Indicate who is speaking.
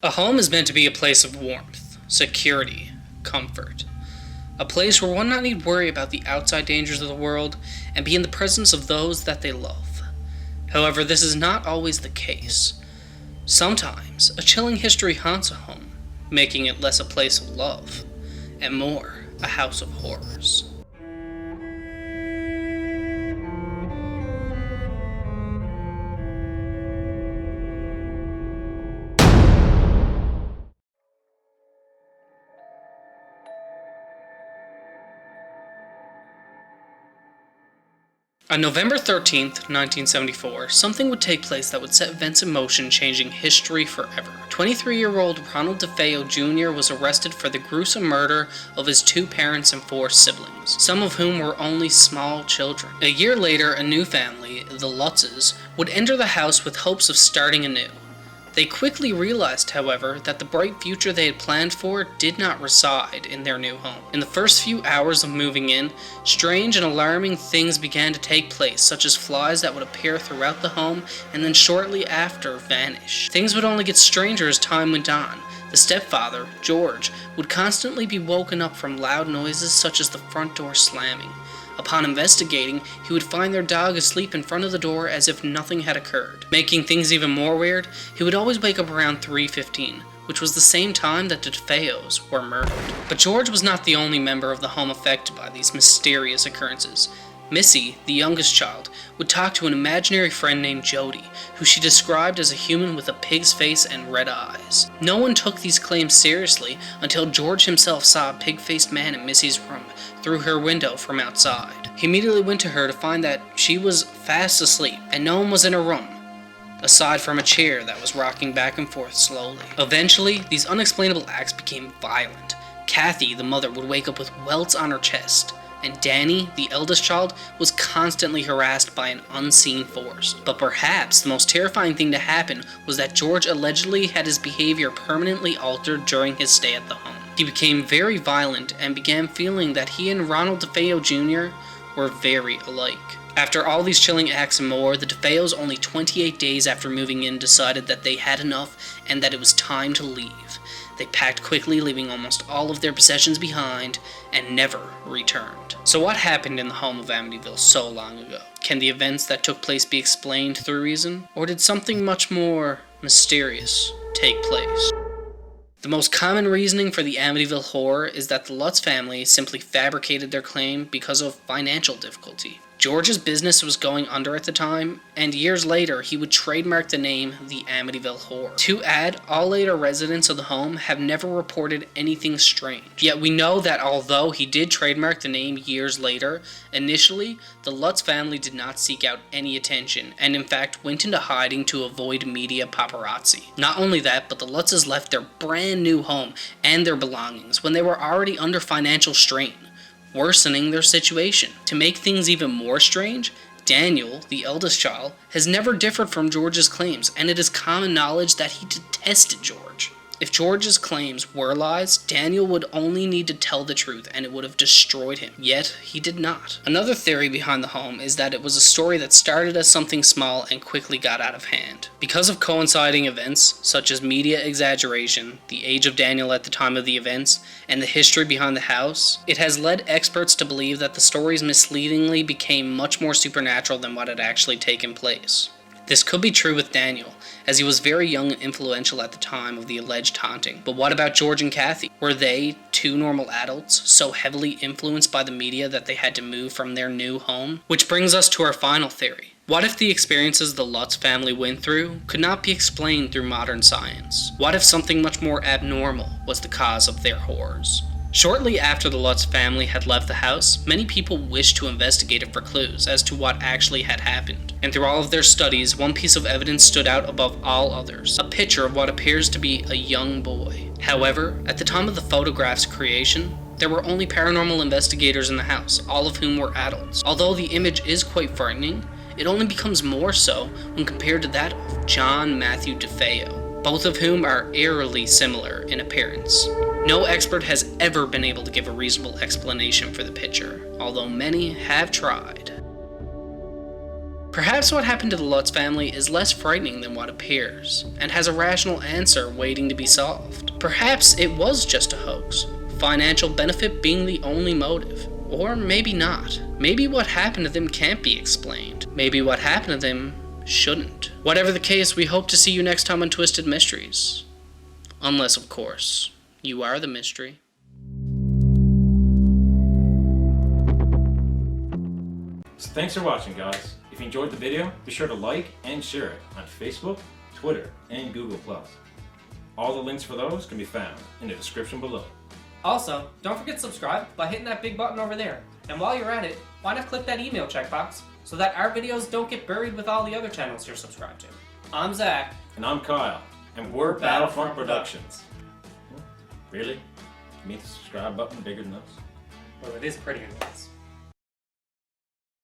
Speaker 1: A home is meant to be a place of warmth, security, comfort. A place where one not need worry about the outside dangers of the world and be in the presence of those that they love. However, this is not always the case. Sometimes, a chilling history haunts a home, making it less a place of love, and more a house of horrors. On November 13th, 1974, something would take place that would set events in motion, changing history forever. 23-year-old Ronal DeFeo Jr. was arrested for the gruesome murder of his two parents and four siblings, some of whom were only small children. A year later, a new family, the Lutzes, would enter the house with hopes of starting anew. They quickly realized, however, that the bright future they had planned for did not reside in their new home. In the first few hours of moving in, strange and alarming things began to take place, such as flies that would appear throughout the home and then shortly after vanish. Things would only get stranger as time went on. The stepfather, George, would constantly be woken up from loud noises such as the front door slamming. Upon investigating, he would find their dog asleep in front of the door as if nothing had occurred. Making things even more weird, he would always wake up around 3:15, which was the same time that the DeFeos were murdered. But George was not the only member of the home affected by these mysterious occurrences. Missy, the youngest child, would talk to an imaginary friend named Jody, who she described as a human with a pig's face and red eyes. No one took these claims seriously until George himself saw a pig-faced man in Missy's room through her window from outside. He immediately went to her to find that she was fast asleep and no one was in her room, aside from a chair that was rocking back and forth slowly. Eventually, these unexplainable acts became violent. Kathy, the mother, would wake up with welts on her chest, and Danny, the eldest child, was constantly harassed by an unseen force. But perhaps the most terrifying thing to happen was that George allegedly had his behavior permanently altered during his stay at the home. He became very violent and began feeling that he and Ronal DeFeo Jr. were very alike. After all these chilling acts and more, the DeFeos, only 28 days after moving in, decided that they had enough and that it was time to leave. They packed quickly, leaving almost all of their possessions behind, and never returned. So what happened in the home of Amityville so long ago? Can the events that took place be explained through reason? Or did something much more mysterious take place? The most common reasoning for the Amityville horror is that the Lutz family simply fabricated their claim because of financial difficulty. George's business was going under at the time, and years later he would trademark the name the Amityville Horror. To add, all later residents of the home have never reported anything strange. Yet we know that although he did trademark the name years later, initially the Lutz family did not seek out any attention, and in fact went into hiding to avoid media paparazzi. Not only that, but the Lutzes left their brand new home and their belongings when they were already under financial strain, worsening their situation. To make things even more strange, Daniel, the eldest child, has never differed from George's claims, and it is common knowledge that he detested George. If George's claims were lies, Daniel would only need to tell the truth and it would have destroyed him. Yet, he did not. Another theory behind the home is that it was a story that started as something small and quickly got out of hand. Because of coinciding events, such as media exaggeration, the age of Daniel at the time of the events, and the history behind the house, it has led experts to believe that the stories misleadingly became much more supernatural than what had actually taken place. This could be true with Daniel, as he was very young and influential at the time of the alleged haunting. But what about George and Kathy? Were they, two normal adults, so heavily influenced by the media that they had to move from their new home? Which brings us to our final theory. What if the experiences the Lutz family went through could not be explained through modern science? What if something much more abnormal was the cause of their horrors? Shortly after the Lutz family had left the house, many people wished to investigate it for clues as to what actually had happened. And through all of their studies, one piece of evidence stood out above all others: a picture of what appears to be a young boy. However, at the time of the photograph's creation, there were only paranormal investigators in the house, all of whom were adults. Although the image is quite frightening, it only becomes more so when compared to that of John Matthew DeFeo, both of whom are eerily similar in appearance. No expert has ever been able to give a reasonable explanation for the picture, although many have tried. Perhaps what happened to the Lutz family is less frightening than what appears, and has a rational answer waiting to be solved. Perhaps it was just a hoax, financial benefit being the only motive. Or maybe not. Maybe what happened to them can't be explained. Maybe what happened to them shouldn't. Whatever the case, we hope to see you next time on Twisted Mysteries. Unless, of course, you are the mystery.
Speaker 2: So thanks for watching, guys. If you enjoyed the video, be sure to like and share it on Facebook, Twitter, and Google+. All the links for those can be found in the description below.
Speaker 3: Also, don't forget to subscribe by hitting that big button over there. And while you're at it, why not click that email checkbox so that our videos don't get buried with all the other channels you're subscribed to. I'm Zach.
Speaker 2: And I'm Kyle. And we're Battlefront Productions. Really? You mean the subscribe button bigger than us?
Speaker 3: Well, it is prettier than us.